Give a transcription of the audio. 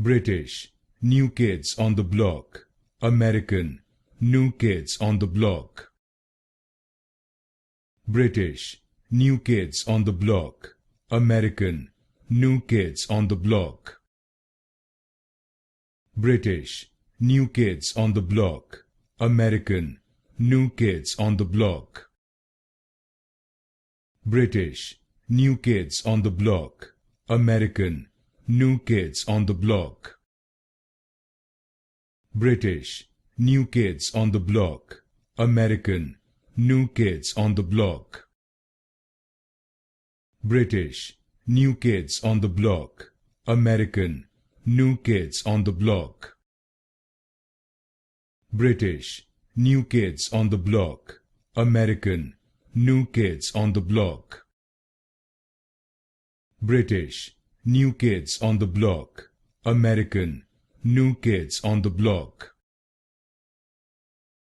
British, new kids on the block. American, new kids on the block. British, new kids on the block. American, new kids on the block. British, new kids on the block. American, new kids on the block. British, new kids on the block. American, new kids on the block. British, new kids on the block. American, new kids on the block. British, new kids on the block. American, new kids on the block. British, new kids on the block. American, new kids on the block. British, new kids on the block. American, new kids on the block.